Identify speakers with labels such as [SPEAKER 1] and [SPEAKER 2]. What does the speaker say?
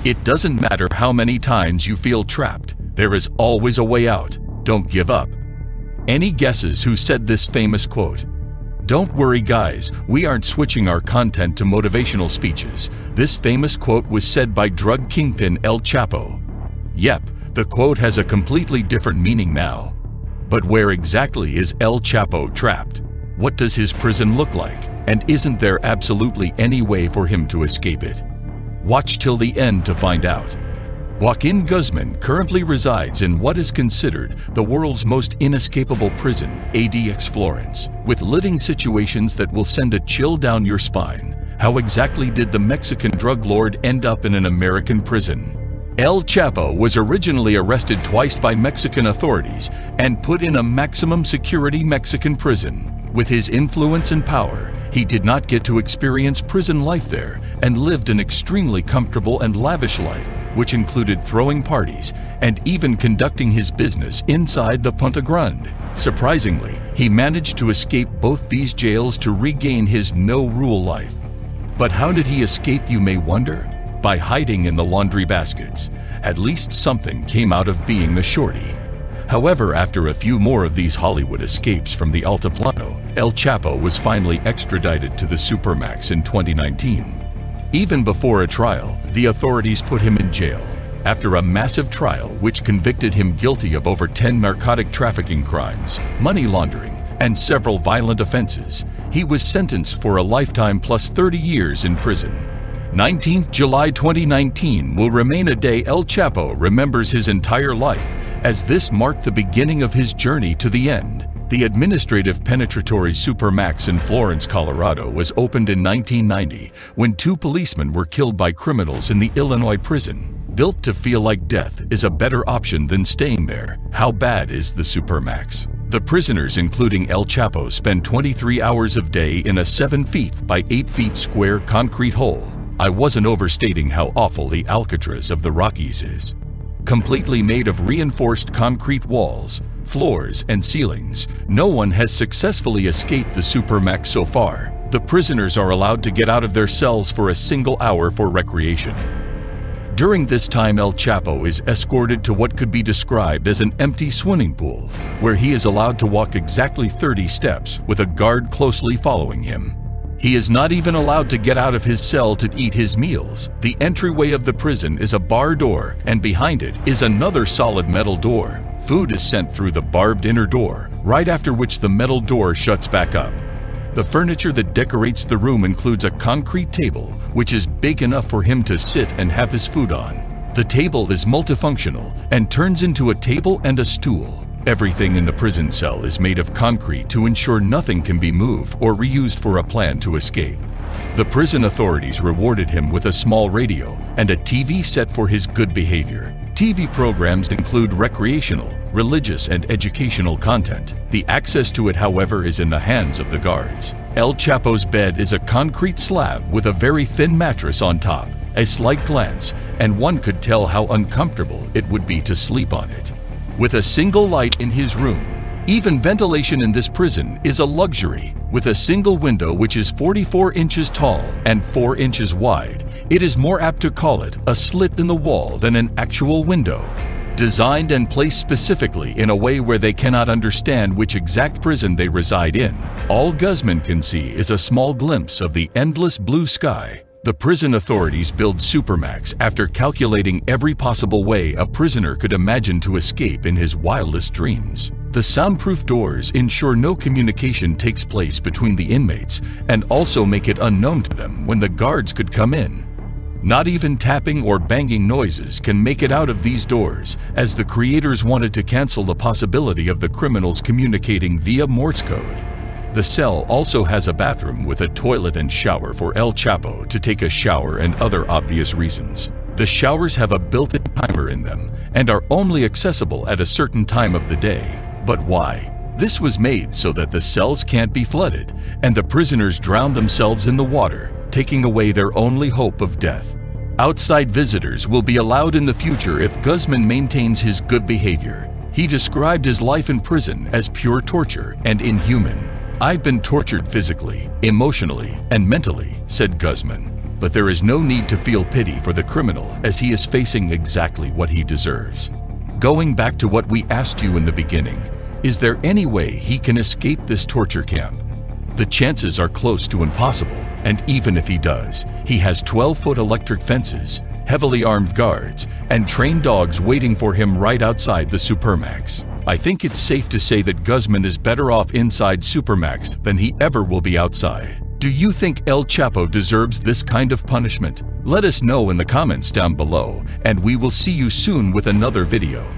[SPEAKER 1] It doesn't matter how many times you feel trapped, there is always a way out. Don't give up. Any guesses who said this famous quote? Don't worry guys, we aren't switching our content to motivational speeches. This famous quote was said by drug kingpin El Chapo. Yep, the quote has a completely different meaning now. But where exactly is El Chapo trapped? What does his prison look like? And isn't there absolutely any way for him to escape it? Watch till the end to find out. Joaquin Guzman currently resides in what is considered the world's most inescapable prison, ADX Florence, with living situations that will send a chill down your spine. How exactly did the Mexican drug lord end up in an American prison? El Chapo was originally arrested twice by Mexican authorities and put in a maximum security Mexican prison. With his influence and power, he did not get to experience prison life there and lived an extremely comfortable and lavish life, which included throwing parties and even conducting his business inside the Punta Grande. Surprisingly, he managed to escape both these jails to regain his no-rule life. But how did he escape, you may wonder? By hiding in the laundry baskets. At least something came out of being the shorty. However, after a few more of these Hollywood escapes from the Altiplano, El Chapo was finally extradited to the SUPERMAX in 2019. Even before a trial, the authorities put him in jail. After a massive trial which convicted him guilty of over 10 narcotic trafficking crimes, money laundering, and several violent offenses, he was sentenced for a lifetime plus 30 years in prison. 19th July 2019 will remain a day El Chapo remembers his entire life, as this marked the beginning of his journey to the end. The administrative penetratory SUPERMAX in Florence, Colorado was opened in 1990 when 2 policemen were killed by criminals in the Illinois prison. Built to feel like death is a better option than staying there. How bad is the SUPERMAX? The prisoners, including El Chapo, spend 23 hours of day in a 7 feet by 8 feet square concrete hole. I wasn't overstating how awful the Alcatraz of the Rockies is. Completely made of reinforced concrete walls, floors, and ceilings, no one has successfully escaped the SUPERMAX so far. The prisoners are allowed to get out of their cells for a single hour for recreation. During this time, El Chapo is escorted to what could be described as an empty swimming pool, where he is allowed to walk exactly 30 steps with a guard closely following him. He is not even allowed to get out of his cell to eat his meals. The entryway of the prison is a bar door, and behind it is another solid metal door. Food is sent through the barbed inner door, right after which the metal door shuts back up. The furniture that decorates the room includes a concrete table, which is big enough for him to sit and have his food on. The table is multifunctional and turns into a table and a stool. Everything in the prison cell is made of concrete to ensure nothing can be moved or reused for a plan to escape. The prison authorities rewarded him with a small radio and a TV set for his good behavior. TV programs include recreational, religious, and educational content. The access to it, however, is in the hands of the guards. El Chapo's bed is a concrete slab with a very thin mattress on top. A slight glance, and one could tell how uncomfortable it would be to sleep on it. With a single light in his room, even ventilation in this prison is a luxury. With a single window which is 44 inches tall and 4 inches wide, it is more apt to call it a slit in the wall than an actual window. Designed and placed specifically in a way where they cannot understand which exact prison they reside in, all Guzman can see is a small glimpse of the endless blue sky. The prison authorities build SUPERMAX after calculating every possible way a prisoner could imagine to escape in his wildest dreams. The soundproof doors ensure no communication takes place between the inmates and also make it unknown to them when the guards could come in. Not even tapping or banging noises can make it out of these doors, as the creators wanted to cancel the possibility of the criminals communicating via Morse code. The cell also has a bathroom with a toilet and shower for El Chapo to take a shower and other obvious reasons. The showers have a built-in timer in them and are only accessible at a certain time of the day. But why? This was made so that the cells can't be flooded and the prisoners drown themselves in the water, taking away their only hope of death. Outside visitors will be allowed in the future if Guzman maintains his good behavior. He described his life in prison as pure torture and inhuman. "I've been tortured physically, emotionally, and mentally," said Guzman. But there is no need to feel pity for the criminal, as he is facing exactly what he deserves. Going back to what we asked you in the beginning, is there any way he can escape this torture camp? The chances are close to impossible, and even if he does, he has 12-foot electric fences, heavily armed guards, and trained dogs waiting for him right outside the SUPERMAX. I think it's safe to say that Guzman is better off inside SUPERMAX than he ever will be outside. Do you think El Chapo deserves this kind of punishment? Let us know in the comments down below, and we will see you soon with another video.